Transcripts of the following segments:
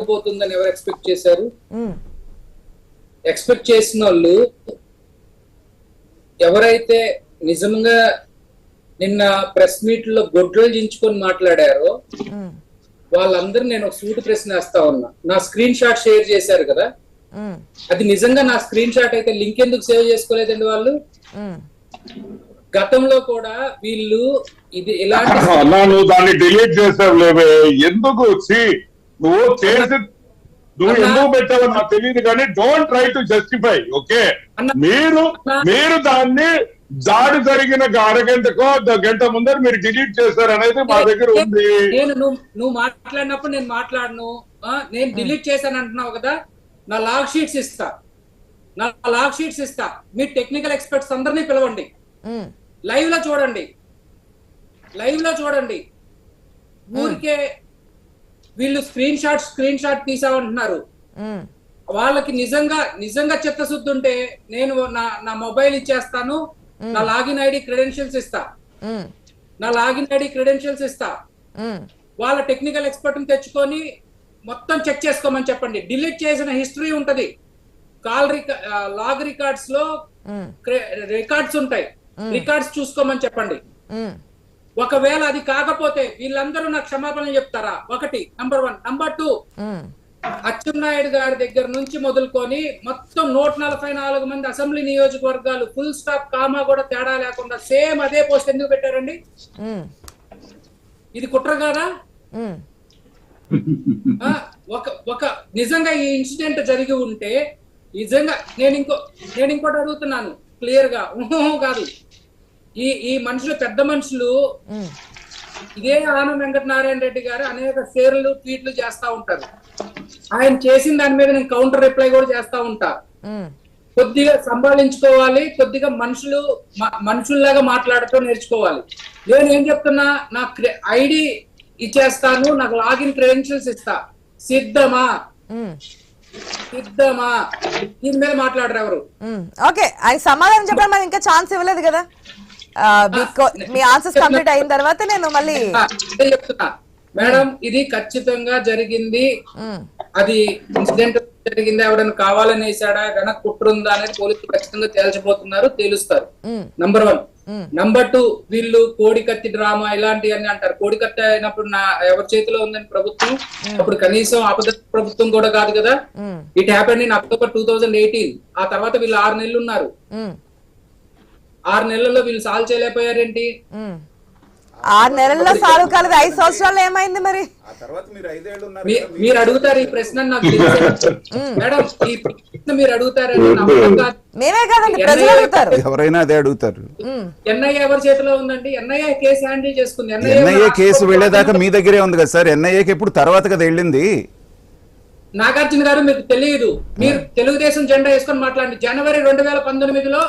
జరగబోతుందని ఎవరు ఎక్స్పెక్ట్ చేశారు? ఎక్స్పెక్ట్ చేసిన వాళ్ళు ఎవరైతే నిజంగా నిన్న ప్రెస్ మీట్ లో గొడ్రలు దించుకొని మాట్లాడారో వాళ్ళందరూ నేను ఒక సూటి ప్రశ్న వేస్తా ఉన్నా. నా స్క్రీన్ షాట్ షేర్ చేశారు కదా, అది నిజంగా నా స్క్రీన్ షాట్ అయితే లింక్ ఎందుకు సేవ్ చేసుకోలేదండి వాళ్ళు? గతంలో కూడా వీళ్ళు ఇది ఇలాంటి నువ్వు దాన్ని డిలీట్ చేసావు లేవే, ఎందుకు నువ్వు చేసి నువ్వు ఎందుకు పెట్టావని నాకు తెలియదు కానీ don't try to justify. Okay, మీరు దాన్ని దాడి జరిగిన అరగంటకో గంట ముందర మీరు డిలీట్ చేశారు అనేది మా దగ్గర ఉంది. నువ్వు మాట్లాడినప్పుడు నేను మాట్లాడను, నేను డిలీట్ చేశాను అంటున్నావు కదా, నా లాగ్ షీట్స్ ఇస్తా, మీ టెక్నికల్ ఎక్స్పర్ట్స్ అందరినీ పిలవండి, లైవ్ లో చూడండి. ఊరికే వీళ్ళు స్క్రీన్ షాట్ తీసామంటున్నారు. వాళ్ళకి నిజంగా చిత్తశుద్ధి ఉంటే నేను నా మొబైల్ ఇచ్చేస్తాను, నా లాగిన్ ఐడి క్రెడెన్షియల్స్ ఇస్తా, వాళ్ళ టెక్నికల్ ఎక్స్పర్ట్ తెచ్చుకొని మొత్తం చెక్ చేసుకోమని చెప్పండి. డిలీట్ చేసిన హిస్టరీ ఉంటది, లాగ్ రికార్డ్స్ లో రికార్డ్స్ ఉంటాయి, రికార్డ్స్ చూసుకోమని చెప్పండి. ఒకవేళ అది కాకపోతే వీళ్ళందరూ నాకు క్షమాపణ చెప్తారా? ఒకటి నంబర్ 1. నంబర్ 2, అచ్చెన్నాయుడు గారి దగ్గర నుంచి మొదలుకొని మొత్తం 144 మంది అసెంబ్లీ నియోజకవర్గాలు ఫుల్ స్టాప్ కామా కూడా తేడా లేకుండా సేమ్ అదే పోస్ట్ ఎందుకు పెట్టారండి? ఇది కుట్ర కాదా? ఒక నిజంగా ఈ ఇన్సిడెంట్ జరిగి ఉంటే నిజంగా నేను ఇంకోటి అడుగుతున్నాను క్లియర్ గా, కాదు, ఈ మనుషులు పెద్ద మనుషులు ఇదే ఆనం వెంకటనారాయణ రెడ్డి గారు అనేక షేర్లు ట్వీట్లు చేస్తా ఉంటారు. ఆయన చేసిన దాని మీద నేను కౌంటర్ రిప్లై కూడా చేస్తా ఉంటా. కొద్దిగా సంభాళించుకోవాలి, కొద్దిగా మనుషుల్లాగా మాట్లాడుతూ నేర్చుకోవాలి. నేను ఏం చెప్తున్నా, నా ఐడి ఇచ్చేస్తాను, నాకు లాగిన్ క్రెడెన్షియల్స్ ఇస్తా, సిద్ధమా? దీని మీద మాట్లాడరు ఎవరు? ఓకే, ఆయన సమాధానం చెప్పడం మనకి ఇంకా ఛాన్స్ ఇవ్వలేదు కదా. మీ ఆన్సర్స్ కంప్లీట్ అయిన తర్వాత నేను మళ్ళీ చెప్తున్నా మేడం, ఇది ఖచ్చితంగా జరిగింది, అది ఇన్సిడెంట్ జరిగింది, ఎవడన్నా కావాలని వేసాడా, గనక కుట్రుందా అనేది పోలీసులు ఖచ్చితంగా తేలుస్తారు. నంబర్ 1. నంబర్ 2, వీళ్ళు కోడికత్తి డ్రామా ఇలాంటివన్నీ అంటారు. కోడికత్తి అయినప్పుడు ఎవరి చేతిలో ఉందని ప్రభుత్వం, అప్పుడు కనీసం ఆపద ప్రభుత్వం కూడా కాదు కదా. It happened in October 2018. ఆ తర్వాత వీళ్ళు 6 నెలలు ఉన్నారు. 6 నెలల్లో వీళ్ళు సాల్వ్ చేయలేకపోయారేంటి? 6 నెలల్లో సాల్వ్ కాలేదు, 5 సంవత్సరాలు ఏమైంది మరి? మీరు అడుగుతారు ఈ ప్రశ్న, నాకు తెలుసు మేడం, ఈ ప్రశ్న మీరు అడుగుతారని మేమే కాదండి, ప్రజలు అడుగుతారు, ఎవరైనా అదే అడుగుతారు. ఎన్ఐఏ ఎవరి చేతిలో ఉందండి? ఎన్ఐఏ కేసు హ్యాండిల్ చేసుకుంది. ఎన్ఐఏ కేసు వెళ్లేదాకా మీ దగ్గరే ఉంది కదా సార్. ఎన్ఐఏకి ఎప్పుడు తర్వాత కదా వెళ్ళింది. నాగార్జున గారు మీకు తెలియదు, మీరు తెలుగుదేశం జెండా వేసుకొని మాట్లాడండి. జనవరి 2019లో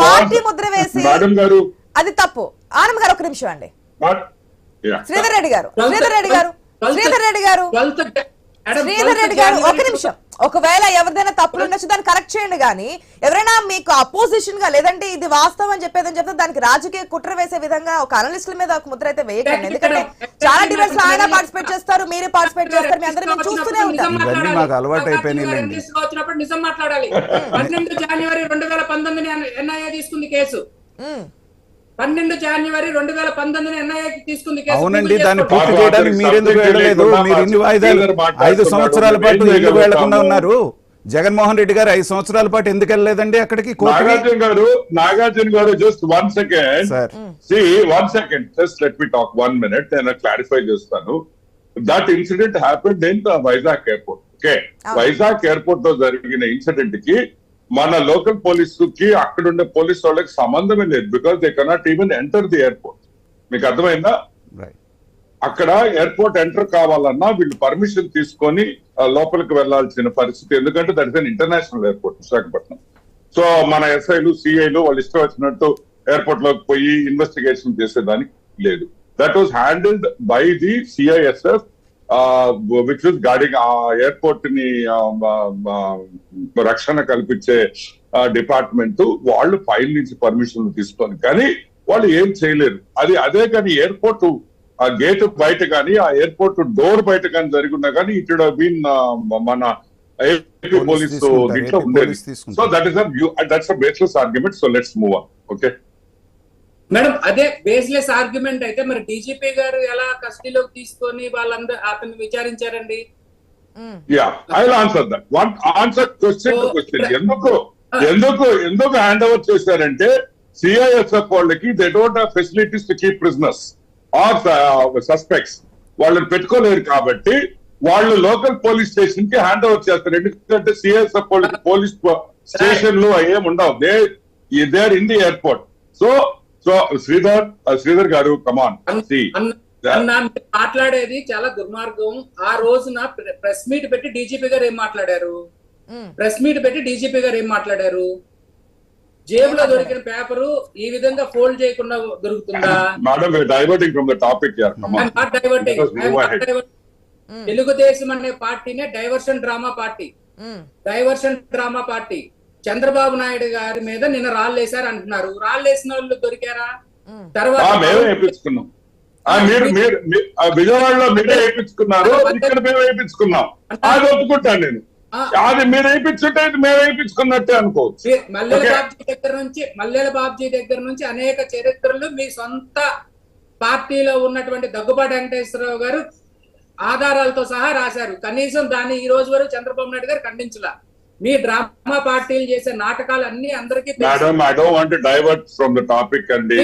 పార్టీ ముద్ర వేసి అది తప్పు. ఆనంద్ గారు ఒక నిమిషం అండి. శ్రీధర్ రెడ్డి గారు ఒక నిమిషం. ఒకవేళ ఎవరిదైనా తప్పులు ఉండొచ్చు, దాన్ని కరెక్ట్ చేయండి. కానీ ఎవరైనా మీకు అపోజిషన్ గా లేదంటే ఇది వాస్తవం అని చెప్పేదని చెప్తే దానికి రాజకీయ కుట్ర వేసే విధంగా ఒక అనలిస్టుల మీద ఒక ముద్ర అయితే వేయకండి. ఎందుకంటే చాలా డిబేట్స్ లో ఆయన పార్టిసిపేట్ చేస్తారు, మీరే పార్టిసిపేట్ చేస్తారు, మీ అందరూ మేము చూస్తూనే ఉంటాం. మాకు అలవాటు అయిపోయింది. నిజం మాట్లాడాలి. 12 జనవరి 2019 ఎన్ఐఏ తీసుకుంది కేసు. 12 జనవరి 2019 ఎన్ఐఏ తీసుకుంది కేసు. అవునండి, దాన్ని పూర్తి చేయడానికి మీరెందుకు వెళ్ళలేదు? మీరు ఇన్ని వాయిదాలు 5 సంవత్సరాల పాటు ఎందుకు వెళ్లకుండా ఉన్నారు? జగన్మోహన్ రెడ్డి గారు 5 సంవత్సరాల పాటు ఎందుకు వెళ్ళలేదండి అక్కడికి? నాగార్జున గారు just 1 second, just let me talk 1 minute, నేను క్లారిఫై చేస్తాను. That incident happened in Vizag airport. Okay, Vizag airport లో జరిగిన ఇన్సిడెంట్ కి మన లోకల్ పోలీసుకి అక్కడ ఉండే పోలీసు వాళ్ళకి సంబంధమే లేదు. Because they cannot even enter the airport. మీకు అర్థమైందా? అక్కడ ఎయిర్పోర్ట్ ఎంటర్ కావాలన్నా వీళ్ళు పర్మిషన్ తీసుకొని లోపలికి వెళ్లాల్సిన పరిస్థితి. ఎందుకంటే that is an international airport Visakhapatnam. So మన ఎస్ఐలు సిఐలు వాళ్ళు ఇష్టం వచ్చినట్టు ఎయిర్పోర్ట్ లోకి పోయి ఇన్వెస్టిగేషన్ చేసేదానికి లేదు. That was handled by the CISF which was guarding ఆ ఎయిర్పోర్ట్ ని రక్షణ కల్పించే డిపార్ట్మెంట్ వాళ్ళు పైన నుంచి పర్మిషన్లు తీసుకొని కానీ వాళ్ళు ఏం చేయలేరు. అదే కానీ ఎయిర్పోర్ట్ ఆ గేట్ బయట కానీ ఆ ఎయిర్పోర్ట్ డోర్ బయట కానీ జరిగినా కానీ ఇట్ వుడ్ హావ్ బీన్ మన ఏపీ పోలీస్ దీంట్లో ఉండేది. So that's a baseless argument. So let's move on. Okay madam, అదే బేస్లెస్ ఆర్గ్యుమెంట్ అయితే మరి డీజీపీ గారు ఎలా కస్టడీలోకి తీసుకొని వాళ్ళందరూ అతన్ని విచారించారండి? Yeah, I will answer that. One answer question to question. ఎందుకు హ్యాండ్ ఓవర్ చేశారంటే సిఐఎస్ఎఫ్ వాళ్ళకి they don't have facilities to keep prisoners or suspects. వాళ్ళని పెట్టుకోలేరు కాబట్టి వాళ్ళు లోకల్ పోలీస్ స్టేషన్ కి హ్యాండ్ ఓవర్ చేస్తారు. ఎందుకంటే సిఐఎస్ఎఫ్ వాళ్ళకి పోలీస్ స్టేషన్లు ఏం ఉండవు. They are in the airport. So Sridhar గారు కమాన్ మాట్లాడేది చాలా దుర్మార్గం. ఆ రోజున ప్రెస్ మీట్ పెట్టి డీజీపీ గారు ఏం మాట్లాడారు? జేబులో దొరికిన పేపరు ఈ విధంగా ఫోల్డ్ చేయకుండా దొరుకుతుందా? Madam diverting from the topic here. Come on, Telugu Desam అనే పార్టీనే diversion drama party. Chandrababu Naidu గారి మీద నిన్న రాళ్ళేశారు అంటున్నారు. రాళ్ళేసిన వాళ్ళు దొరికారా? తర్వాత మేమే వేయించుకున్నాం. విజయవాడలో మీరే వేయించుకున్నారు, ఇక్కడ మేము వేయించుకున్నాం. అది ఒప్పుకుంటాను నేను. అది మీరు వేయించుంటే మేము వేయించుకున్నట్టే అనుకోవచ్చు. మల్లెల బాబ్జీ దగ్గర నుంచి అనేక చరిత్రలు మీ సొంత పార్టీలో ఉన్నటువంటి దగ్గుబాటి వెంకటేశ్వరరావు గారు ఆధారాలతో సహా రాశారు. కనీసం దాన్ని ఈ రోజు వరకు చంద్రబాబు నాయుడు గారు ఖండించలా. మీ డ్రామా పార్టీలు చేసే నాటకాలు అన్ని అందరికీ madam, I don't want to divert from the topic and he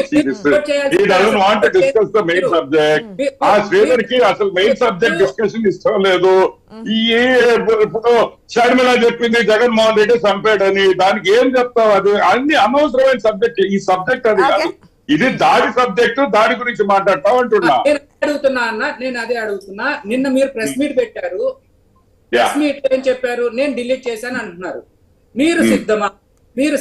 doesn't want to discuss the main subject. ఆ శ్రీధర్ కి అసలు మెయిన్ సబ్జెక్ట్ డిస్కషన్ ఇష్టం లేదు. ఇప్పుడు షర్మిల చెప్పింది జగన్మోహన్ రెడ్డి చంపాడని, దానికి ఏం చెప్తావు? అది అన్ని అనవసరమైన సబ్జెక్ట్. ఈ సబ్జెక్ట్ అది కాదు, ఇది దాడి సబ్జెక్టు. దాడి గురించి మాట్లాడతావు అంటున్నా. నేను అదే అడుగుతున్నా. నిన్న మీరు ప్రెస్ మీట్ పెట్టారు. ప్రెస్ మీట్ ఏం చెప్పారు? నేను డిలీట్ చేశాను అంటున్నారు. మీరు సిద్ధమా? నేను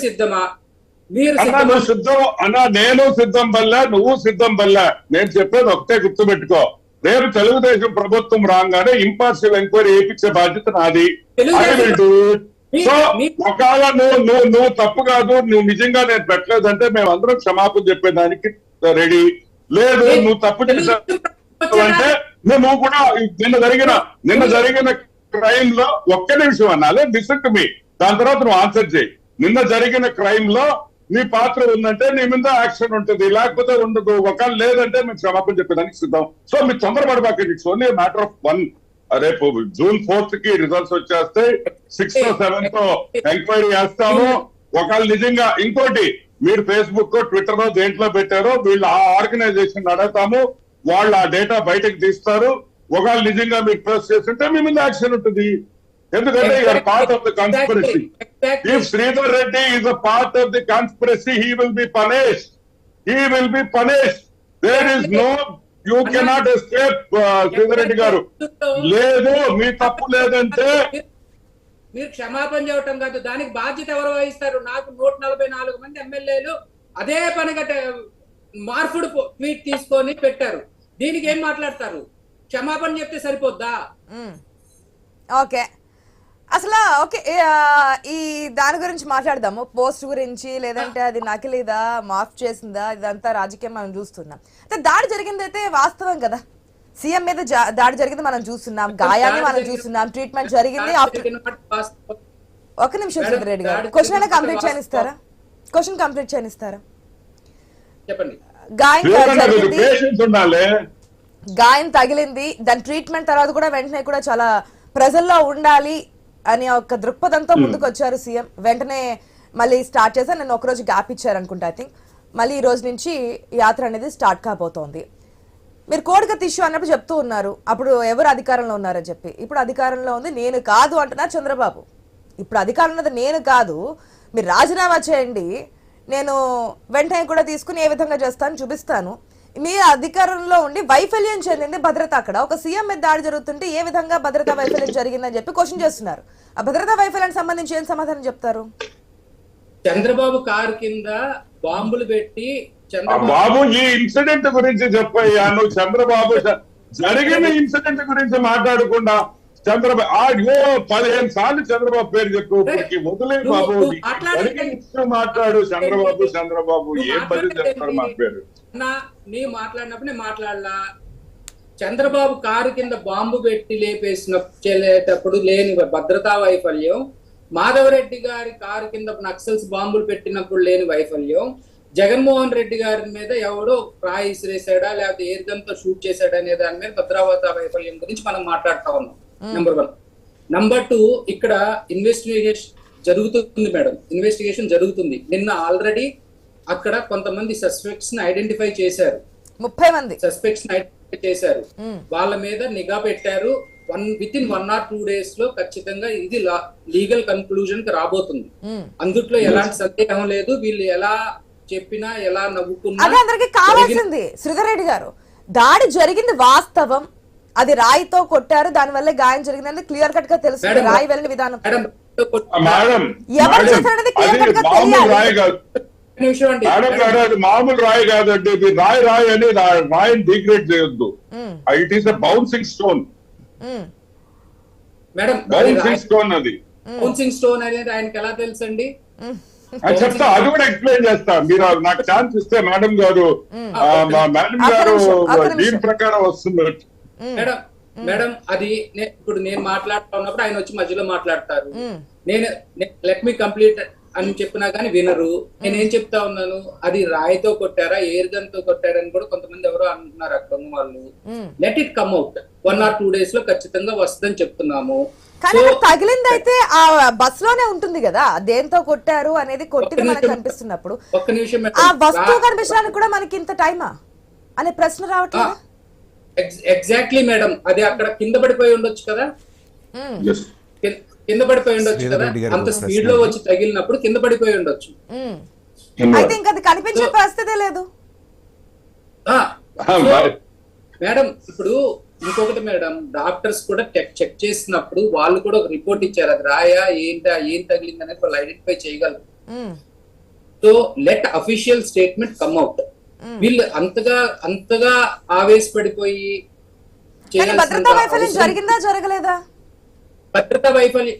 సిద్ధం బల్లా, నువ్వు సిద్ధం బల్లా. నేను చెప్పేది ఒకటే గుర్తుపెట్టుకో. రేపు తెలుగుదేశం ప్రభుత్వం రాగానే ఇంపార్షియల్ ఎంక్వైరీ చేయించే బాధ్యత నాది. సో ఒకవేళ నువ్వు తప్పు కాదు, నువ్వు నిజంగా నేను పెట్టలేదంటే మేమందరం క్షమాపణ చెప్పేదానికి రెడీ. లేదు నువ్వు తప్పు చేసావు అంటే నువ్వు కూడా నిన్న జరిగిన క్రైమ్ లో ఒక్క నిమిషం అన్నాలి. Listen to me. దాని తర్వాత నువ్వు ఆన్సర్ చేయి. నిన్న జరిగిన క్రైమ్ లో నీ పాత్ర ఉందంటే నీ మీద యాక్షన్ ఉంటుంది, లేకపోతే ఉండదు. ఒకవేళ లేదంటే మేము క్షమాపణ చెప్పేదానికి సిద్ధం. సో మీరు తొందరపడబాకండి. It's only matter of one. రేపు June 4th కి రిజల్ట్స్ వచ్చేస్తే 6th or 7th ఎంక్వైరీ చేస్తాము. ఒకవేళ నిజంగా ఇంకోటి మీరు ఫేస్బుక్ ట్విట్టర్ లో దేంట్లో పెట్టారో వీళ్ళు ఆ ఆర్గనైజేషన్ అడుగుతాము. వాళ్ళు ఆ డేటా బయటకు తీస్తారు. ఒకవేళ నిజంగా మీరు ప్రెస్ చేస్తుంటే మీ మీద యాక్షన్ ఉంటుంది. ఎందుకంటే you're part of the conspiracy. If Sridhar Reddy is a part of the conspiracy, he will be punished. There is no, you cannot escape. Sridhar Reddy గారు లేదు, మీ తప్పు లేదంటే మీరు క్షమాపణ చెప్పటం కాదు, దానికి బాధ్యత ఎవరు వహిస్తారు? నాకు 144 మంది ఎమ్మెల్యేలు అదే పనిగా మార్పుడు ట్వీట్ తీసుకొని పెట్టారు. దీనికి ఏం మాట్లాడతారు? క్షమాపణ చెప్తే సరిపోద్దా? ఓకే, అసలు ఓకే, ఈ దాని గురించి మాట్లాడదాము. పోస్ట్ గురించి, లేదంటే అది నకిలీదా, మార్పు చేసిందా, ఇదంతా రాజకీయం మనం చూస్తున్నాం. దాడి జరిగింది అయితే వాస్తవం కదా. సీఎం మీద దాడి జరిగింది మనం చూస్తున్నాం, గాయాన్ని మనం చూస్తున్నాం, ట్రీట్మెంట్ జరిగింది. ఒక నిమిషం శ్రీధర్ రెడ్డి గారు, క్వశ్చన్ కంప్లీట్ చేయనిస్తారా? చెప్పండి. గాయం తగిలింది, దాని ట్రీట్మెంట్ తర్వాత కూడా వెంటనే కూడా చాలా ప్రజల్లో ఉండాలి అని ఒక దృక్పథంతో ముందుకు వచ్చారు సీఎం. వెంటనే మళ్ళీ స్టార్ట్ చేశారు. నేను ఒకరోజు గ్యాప్ ఇచ్చారు అనుకుంటా. ఐ థింక్ మళ్ళీ ఈ రోజు నుంచి యాత్ర అనేది స్టార్ట్ కాబోతోంది. మీరు కోడికత్తి ఇష్యూ అన్నప్పుడు చెప్తూ ఉన్నారు, అప్పుడు ఎవరు అధికారంలో ఉన్నారని చెప్పి. ఇప్పుడు అధికారంలో ఉంది నేను కాదు అంటున్నారు చంద్రబాబు. ఇప్పుడు అధికారం ఉన్నది నేను కాదు, మీరు రాజీనామా చేయండి, నేను వెంటనే కూడా తీసుకుని ఏ విధంగా చేస్తాను చూపిస్తాను. మీ అధికారంలో ఉండి వైఫల్యం చెందింది భద్రత. అక్కడ ఒక సీఎం మీద దాడి జరుగుతుంటే ఏ విధంగా భద్రతా వైఫల్యం జరిగిందని చెప్పి క్వశ్చన్ చేస్తున్నారు. ఆ భద్రతా వైఫల్యానికి సంబంధించి ఏం సమాధానం చెప్తారు? చంద్రబాబు కారు కింద బాంబులు పెట్టి బాబు ఈ ఇన్సిడెంట్ గురించి చెప్పయ్యా. నువ్వు చంద్రబాబు జరిగిన ఇన్సిడెంట్ గురించి మాట్లాడకుండా చంద్రబాబు 15 సార్లు చంద్రబాబు పేరు చెప్పు ఇప్పటికి వదిలే బాబు. జరిగిన ఇష్టం మాట్లాడు. చంద్రబాబు ఏం బదులు చెప్తారు మా పేరు. నీ మాట్లాడినప్పుడు నేను మాట్లాడలా. చంద్రబాబు కారు కింద బాంబు పెట్టి లేపేసినప్పుడు లేని భద్రతా వైఫల్యం, మాధవరెడ్డి గారి కారు కింద నక్సల్స్ బాంబులు పెట్టినప్పుడు లేని వైఫల్యం, జగన్మోహన్ రెడ్డి గారి మీద ఎవడో రాయి ఇసిరేసాడా లేకపోతే ఎయిర్ గన్ తో షూట్ చేశాడా అనే దాని మీద భద్రతా వైఫల్యం గురించి మనం మాట్లాడుతా ఉన్నాం. నెంబర్ 1. నెంబర్ 2, ఇక్కడ ఇన్వెస్టిగేషన్ జరుగుతుంది మేడం. ఇన్వెస్టిగేషన్ జరుగుతుంది. నిన్న ఆల్రెడీ అక్కడ కొంతమంది సస్పెక్ట్స్ ని ఐడెంటిఫై చేశారు. 30 మంది సస్పెక్ట్స్ ని ఐడెంటిఫై చేశారు. వాళ్ళ మీద నిఘా పెట్టారు. వితిన్ 1 or 2 days లో ఖచ్చితంగా ఇది లీగల్ కన్క్లూజన్ కి రాబోతుంది. అందుట్లో ఎలాంటి సందేహం లేదు. వీళ్ళు ఎలా చెప్పినా ఎలా నవ్వుకున్నా అదే అందరికి కావాల్సింది. శ్రీధర్ రెడ్డి గారు, దాడి జరిగింది వాస్తవం, అది రాయితో కొట్టారు, దాని వల్ల గాయం జరిగిందని క్లియర్ కట్ గా తెలుసు. రాయి వెళ్ళిన విధానం ఎవరు చేశారనేది క్లియర్ కట్ గా తెలియాలి. మామూలు రాయి కాదండి. రాయి అని రాయిని డిగ్రేడ్ చేయొద్దు. It is bouncing stone. Madam bouncing stone అది. బౌన్సింగ్ స్టోన్ అనేది ఆయనకి ఎలా తెలుసండి? చెప్తా, అది కూడా ఎక్స్ప్లెయిన్ చేస్తా. మీరు నాకు ఛాన్స్ ఇస్తే మేడం గారు దీని ప్రకారం వస్తున్నారు. మేడం అది ఇప్పుడు నేను మాట్లాడుతా ఉన్నప్పుడు ఆయన వచ్చి మధ్యలో మాట్లాడతారు. నేను లెట్ మీ కంప్లీట్ అని చెప్పినా గానీ వినరు. నేనేం చెప్తా ఉన్నాను, అది రాయితో కొట్టారా ఎయిర్ గన్ తో కొట్టారని కూడా కొంతమంది ఎవరో అంటున్నారు అక్కడ ఉన్న వాళ్ళు. Let it come out. 1 or 2 days లో ఖచ్చితంగా వస్తుందని చెప్తున్నాము. కానీ తగిలింది అయితే ఆ బస్ లోనే ఉంటుంది కదా, దేంతో కొట్టారు అనేది కొట్టింది మనకు కనిపిస్తున్నప్పుడు ఒక్క నిమిషం ఆ వస్తువు కనిపించడానికి కూడా మనకి ఇంత టైమా అనే ప్రశ్న రావట్లేదు. ఎగ్జాక్ట్లీ మేడం, అది అక్కడ కింద పడిపోయి ఉండొచ్చు కదా. కింద పడిపోయి ఉండొచ్చు కదా. అంత స్పీడ్ లో వచ్చి తగిలినప్పుడు కింద పడిపోయి ఉండొచ్చు. అయితే ఇంకా అది కనిపించే పరిస్థితే లేదు మేడం. ఇప్పుడు ఇంకొకటి మేడం, డాక్టర్స్ కూడా చెక్ చేసినప్పుడు వాళ్ళు కూడా ఒక రిపోర్ట్ ఇచ్చారు. అది రాయా ఏంటా ఏం తగిలింది అనేది వాళ్ళు ఐడెంటిఫై చేయగలరు. So let official statement come out. వీళ్ళు అంతగా ఆవేశపడిపోయి భద్రతా వైఫల్యం జరిగిందా జరగలేదా? భద్రతా వైఫల్యం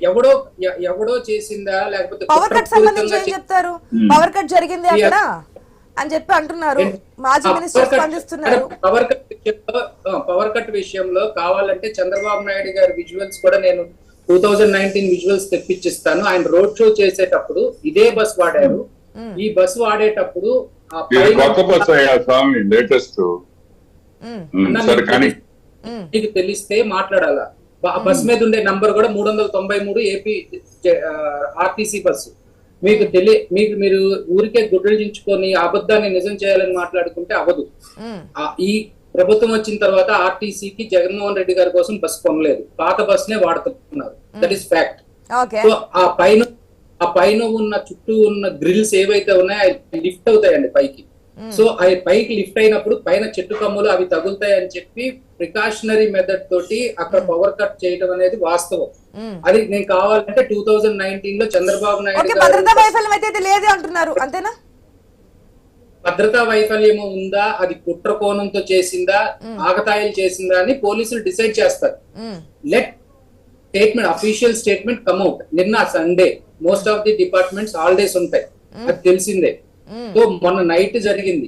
ఎవడో చేసిందా లేకపోతే పవర్ కట్ సంబంధించి ఏం చెప్తారు? పవర్ కట్ జరిగింది అక్కడ అని చెప్పి అంటున్నారు. మాజీ మినిస్టర్ స్పందిస్తున్నారు. పవర్ కట్ విషయంలో కావాలంటే చంద్రబాబు నాయుడు గారి విజువల్స్ కూడా నేను 2019 విజువల్స్ తెప్పించిస్తాను. ఆయన రోడ్ షో చేసేటప్పుడు ఇదే బస్ వాడారు. ఈ బస్ వాడేటప్పుడు మీకు తెలిస్తే మాట్లాడాలా. బస్ మీద ఉండే నంబర్ కూడా 393 ఏపీ ఆర్టీసీ బస్సు. మీరు ఊరికే గుడ్డలించుకొని అబద్ధాన్ని నిజం చేయాలని మాట్లాడుకుంటే అవ్వదు. ఈ ప్రభుత్వం వచ్చిన తర్వాత ఆర్టీసీకి జగన్మోహన్ రెడ్డి గారి కోసం బస్ కొనలేదు, పాత బస్ నే వాడుతున్నారు. That is fact. సో ఆ పైన ఉన్న చుట్టూ ఉన్న గ్రిల్స్ ఏవైతే ఉన్నాయో అవి లిఫ్ట్ అవుతాయండి పైకి. సో అవి పైకి లిఫ్ట్ అయినప్పుడు పైన చెట్టు కమ్ములు అవి తగులుతాయి అని చెప్పి ప్రికాషనరీ మెథడ్ తోటి అక్కడ పవర్ కట్ చేయడం అనేది వాస్తవం. అది నేను కావాలంటే 2019 లో చంద్రబాబు నాయుడు భద్రతా వైఫల్యం అయితే లేదు అంటున్నారు, అంతేనా? భద్రతా వైఫల్యము ఉందా, అది కుట్ర కోణంతో చేసిందా, ఆగతాయిలు చేసిందా అని పోలీసులు డిసైడ్ చేస్తారు. Let statement official statement come out. నిన్న Sunday most of the departments holidays ఉంటాయి, అది తెలిసిందే. సో మొన్న నైట్ జరిగింది.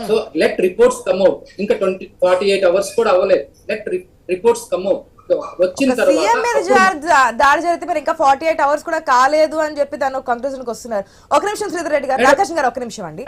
So let reports come out. ఇంకా 48 hours కూడా అవ్వలేదు. Let reports come out. వచ్చిన తర్వాత దాడి జరిగితే మరి ఇంకా 48 hours కూడా కాలేదు అని చెప్పి దాని కంక్లూజన్ కి వస్తున్నారు. ఒక నిమిషం శ్రీధర్ రెడ్డి గారు, రాకేష్ గారు ఒక నిమిషం అండి.